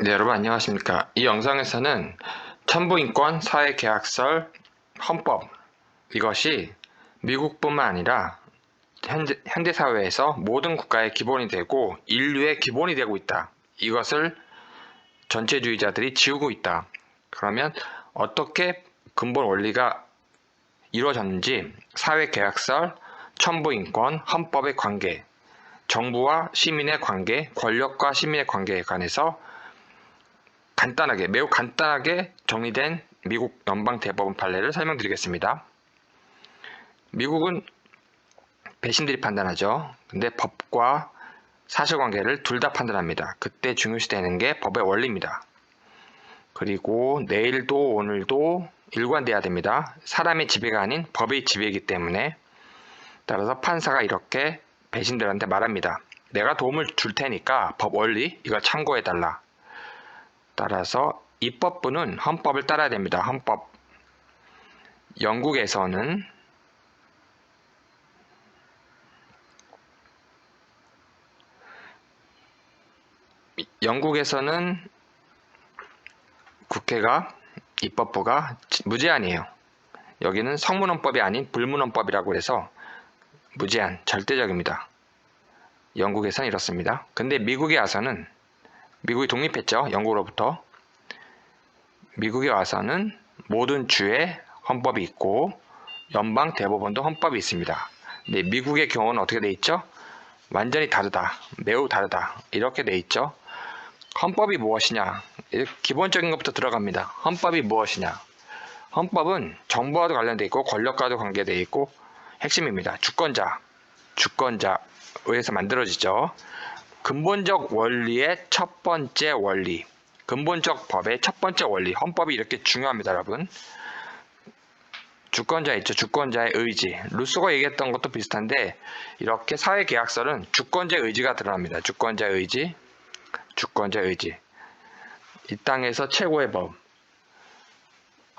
네, 여러분 안녕하십니까. 이 영상에서는 천부인권, 사회계약설, 헌법 이것이 미국뿐만 아니라 현대사회에서 모든 국가의 기본이 되고 인류의 기본이 되고 있다. 이것을 전체주의자들이 지우고 있다. 그러면 어떻게 근본 원리가 이루어졌는지 사회계약설, 천부인권, 헌법의 관계, 정부와 시민의 관계, 권력과 시민의 관계에 관해서 간단하게, 매우 간단하게 정리된 미국 연방대법원 판례를 설명드리겠습니다. 미국은 배신들이 판단하죠. 근데 법과 사실관계를 둘 다 판단합니다. 그때 중요시되는 게 법의 원리입니다. 그리고 내일도 오늘도 일관돼야 됩니다. 사람의 지배가 아닌 법의 지배이기 때문에 따라서 판사가 이렇게 배신들한테 말합니다. 내가 도움을 줄 테니까 법 원리 이걸 참고해달라. 따라서 입법부는 헌법을 따라야 됩니다. 헌법. 영국에서는 국회가 입법부가 무제한이에요. 여기는 성문헌법이 아닌 불문헌법이라고 해서 무제한, 절대적입니다. 영국에서는 이렇습니다. 근데 미국에 와서는 미국이 독립했죠. 영국으로부터. 미국에 와서는 모든 주에 헌법이 있고 연방 대법원도 헌법이 있습니다. 근데 미국의 경우는 어떻게 돼 있죠? 완전히 다르다. 매우 다르다. 이렇게 돼 있죠. 헌법이 무엇이냐? 기본적인 것부터 들어갑니다. 헌법이 무엇이냐? 헌법은 정부와도 관련돼 있고 권력과도 관계돼 있고 핵심입니다. 주권자에 의해서 만들어지죠. 근본적 원리의 첫 번째 원리, 근본적 법의 첫 번째 원리, 헌법이 이렇게 중요합니다, 여러분. 주권자 있죠. 주권자의 의지. 루소가 얘기했던 것도 비슷한데 이렇게 사회계약설은 주권자의 의지가 드러납니다. 주권자의 의지, 주권자의 의지. 이 땅에서 최고의 법.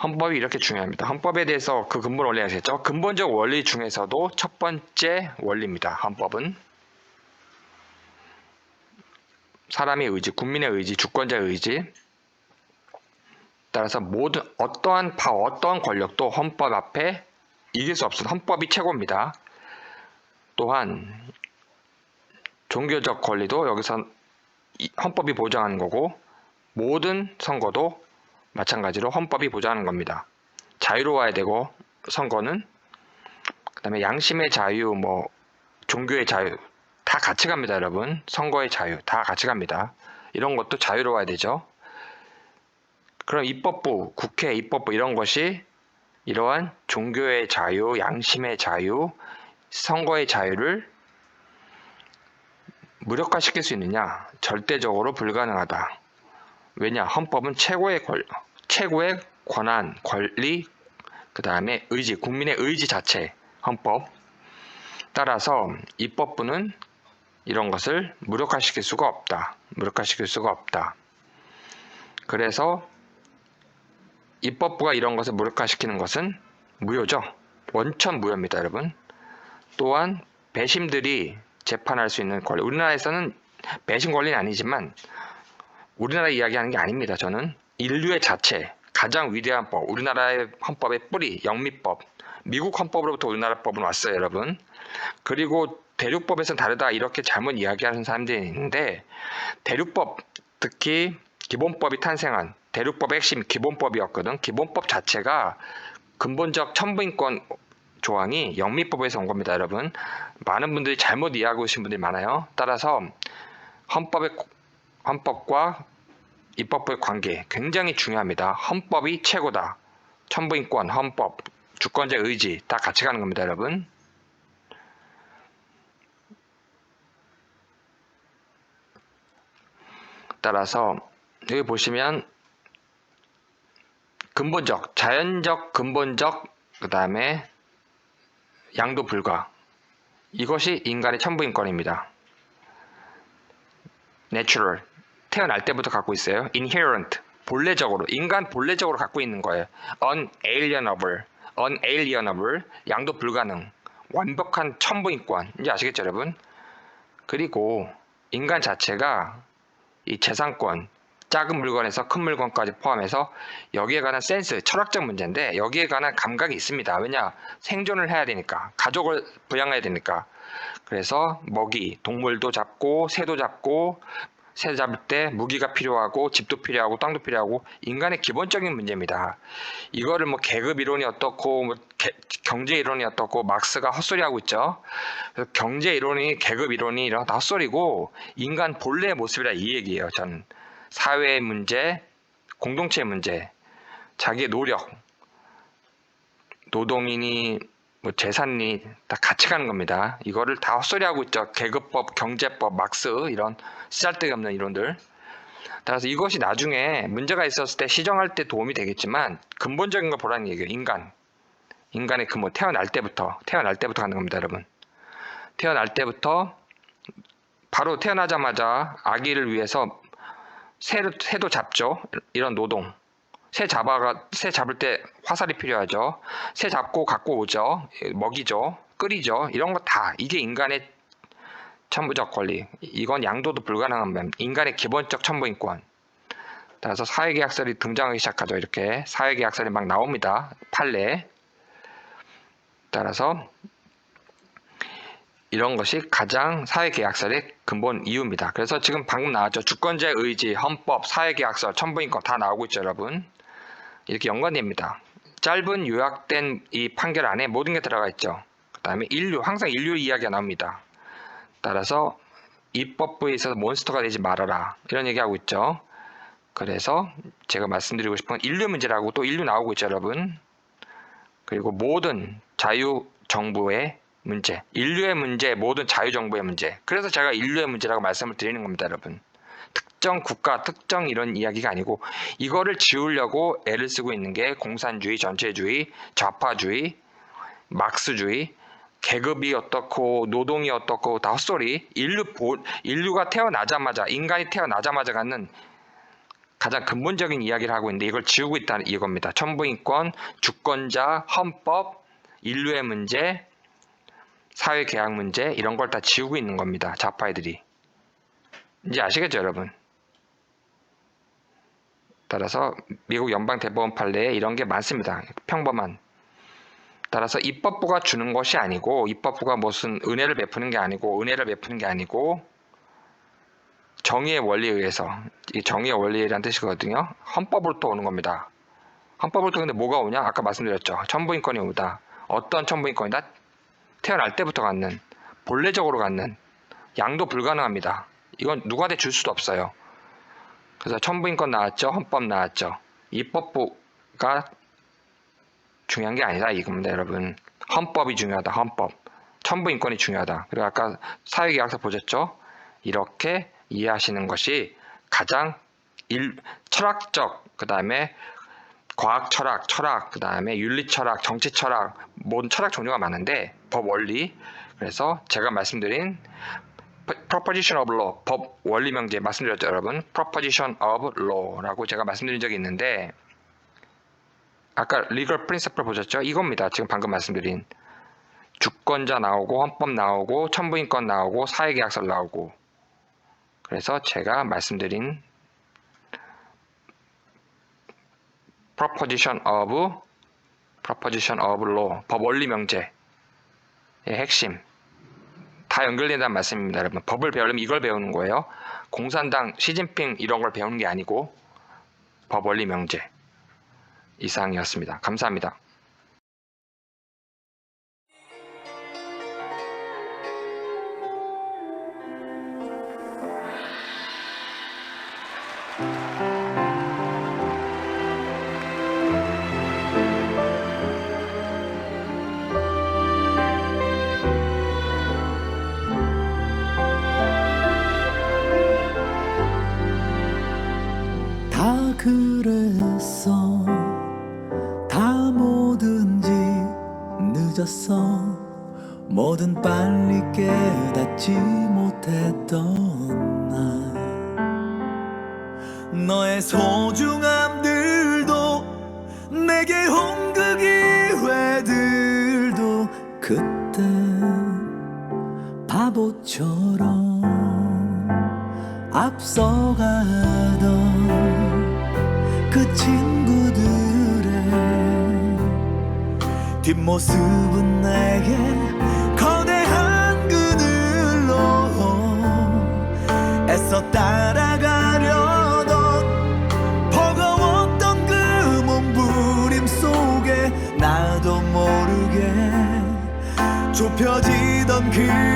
헌법이 이렇게 중요합니다. 헌법에 대해서 그 근본 원리 아시겠죠? 근본적 원리 중에서도 첫 번째 원리입니다. 헌법은 사람의 의지, 국민의 의지, 주권자의 의지. 따라서 모든 어떠한 권력도 헌법 앞에 이길 수 없는 헌법이 최고입니다. 또한 종교적 권리도 여기서 헌법이 보장하는 거고 모든 선거도 마찬가지로 헌법이 보장하는 겁니다. 자유로워야 되고 선거는 그다음에 양심의 자유, 종교의 자유 다 같이 갑니다, 여러분. 선거의 자유 다 같이 갑니다. 이런 것도 자유로워야 되죠. 그럼 입법부, 국회, 입법부 이런 것이 이러한 종교의 자유, 양심의 자유, 선거의 자유를 무력화시킬 수 있느냐? 절대적으로 불가능하다. 왜냐? 헌법은 최고의 권한, 권리, 그 다음에 의지, 국민의 의지 자체, 헌법. 따라서 입법부는 이런 것을 무력화시킬 수가 없다. 무력화시킬 수가 없다. 그래서 입법부가 이런 것을 무력화시키는 것은 무효죠. 원천 무효입니다, 여러분. 또한 배심들이 재판할 수 있는 권리. 우리나라에서는 배심 권리는 아니지만 우리나라 이야기하는 게 아닙니다. 저는 인류의 자체, 가장 위대한 법, 우리나라의 헌법의 뿌리, 영미법, 미국 헌법으로부터 우리나라 법은 왔어요, 여러분. 그리고 대륙법에서는 다르다 이렇게 잘못 이야기하는 사람들이 있는데 대륙법, 특히 기본법이 탄생한 대륙법의 핵심 기본법이었거든. 기본법 자체가 근본적 천부인권 조항이 영미법에서 온 겁니다, 여러분. 많은 분들이 잘못 이해하고 계신 분들이 많아요. 따라서 헌법과 입법부의 관계 굉장히 중요합니다. 헌법이 최고다. 천부인권, 헌법, 주권자의 의지 다 같이 가는 겁니다, 여러분. 따라서 여기 보시면 근본적, 자연적, 근본적, 그 다음에 양도 불가. 이것이 인간의 천부인권입니다. natural, 태어날 때부터 갖고 있어요. inherent, 본래적으로, 인간 본래적으로 갖고 있는 거예요. unalienable, 양도 불가능, 완벽한 천부인권. 이제 아시겠죠, 여러분? 그리고 인간 자체가 이 재산권, 작은 물건에서 큰 물건까지 포함해서 여기에 관한 센스, 철학적 문제인데 여기에 관한 감각이 있습니다. 왜냐? 생존을 해야 되니까, 가족을 부양해야 되니까. 그래서 먹이, 동물도 잡고 새도 잡고, 새 잡을 때 무기가 필요하고 집도 필요하고 땅도 필요하고 인간의 기본적인 문제입니다. 이거를 뭐 계급 이론이 어떻고 뭐 경제 이론이 어떻고 막스가 헛소리하고 있죠. 그래서 경제 이론이 계급 이론이 이런 다 헛소리고 인간 본래의 모습이라 이 얘기예요. 저는 사회의 문제, 공동체의 문제, 자기의 노력, 노동인이 뭐 재산이 다 같이 가는 겁니다. 이거를 다 헛소리하고 있죠. 계급법, 경제법, 막스 이런 쓰잘데기 없는 이론들. 따라서 이것이 나중에 문제가 있었을 때 시정할 때 도움이 되겠지만 근본적인 걸 보라는 얘기예요. 인간의 그 뭐 태어날 때부터 가는 겁니다, 여러분. 태어날 때부터 바로 태어나자마자 아기를 위해서 새도 잡죠. 이런 노동. 새 잡을 때 화살이 필요하죠. 새 잡고 갖고 오죠. 먹이죠. 끓이죠. 이런 거 다 이게 인간의 천부적 권리. 이건 양도도 불가능한 면 인간의 기본적 천부인권. 따라서 사회계약설이 등장하기 시작하죠. 이렇게 사회계약설이 막 나옵니다. 판례. 따라서 이런 것이 가장 사회계약설의 근본 이유입니다. 그래서 지금 방금 나왔죠. 주권자의 의지, 헌법, 사회계약설, 천부인권 다 나오고 있죠, 여러분. 이렇게 연관됩니다. 짧은 요약된 이 판결 안에 모든 게 들어가 있죠. 그 다음에 항상 인류 이야기가 나옵니다. 따라서 입법부에 있어서 몬스터가 되지 말아라. 이런 얘기하고 있죠. 그래서 제가 말씀드리고 싶은 건 인류 문제라고 또 인류 나오고 있죠, 여러분. 그리고 모든 자유정부의 문제, 인류의 문제, 모든 자유정부의 문제. 그래서 제가 인류의 문제라고 말씀을 드리는 겁니다, 여러분. 특정 국가, 특정 이런 이야기가 아니고 이거를 지우려고 애를 쓰고 있는 게 공산주의, 전체주의, 좌파주의, 막스주의, 계급이 어떻고 노동이 어떻고 다 헛소리. 인류가 태어나자마자, 인간이 태어나자마자 갖는 가장 근본적인 이야기를 하고 있는데 이걸 지우고 있다는 이겁니다. 천부인권, 주권자, 헌법, 인류의 문제, 사회계약 문제 이런 걸 다 지우고 있는 겁니다. 좌파애들이. 이제 아시겠죠, 여러분? 따라서 미국 연방대법원 판례에 이런 게 많습니다. 평범한. 따라서 입법부가 주는 것이 아니고 입법부가 무슨 은혜를 베푸는 게 아니고 정의의 원리에 의해서, 이 정의의 원리라는 뜻이거든요. 헌법으로부터 오는 겁니다. 헌법으로부터 근데 뭐가 오냐? 아까 말씀드렸죠. 천부인권이 오다. 어떤 천부인권이다? 태어날 때부터 갖는, 본래적으로 갖는, 양도 불가능합니다. 이건 누구한테 줄 수도 없어요. 그래서 천부인권 나왔죠. 헌법 나왔죠. 입법부가 중요한 게 아니다 이겁니다, 여러분. 헌법이 중요하다. 헌법. 천부인권이 중요하다. 그리고 아까 사회계약서 보셨죠? 이렇게 이해하시는 것이 가장 철학적, 그 다음에 과학 철학, 그 다음에 윤리 철학, 정치 철학, 모든 철학 종류가 많은데 법 원리. 그래서 제가 말씀드린 proposition of law, 법 원리 명제 말씀드렸죠, 여러분. proposition of law라고 제가 말씀드린 적이 있는데 아까 legal principle 보셨죠? 이겁니다. 지금 방금 말씀드린 주권자 나오고 헌법 나오고 천부인권 나오고 사회계약서 나오고. 그래서 제가 말씀드린 proposition of law, 법 원리 명제의 핵심 다 연결된다는 말씀입니다, 여러분. 법을 배우려면 이걸 배우는 거예요. 공산당, 시진핑 이런 걸 배우는 게 아니고 법 원리 명제. 이상이었습니다. 감사합니다. 다 그랬어. 다 뭐든지 늦었어. 뭐든 빨리 깨닫지 못했던 날. 너의 소중함들도 내게 온 그 기회들도 그때 바보처럼 앞서가던 그 친구들의 뒷모습은 내게 거대한 그늘로 애써 따라가려던 버거웠던 그 몸부림 속에 나도 모르게 좁혀지던 그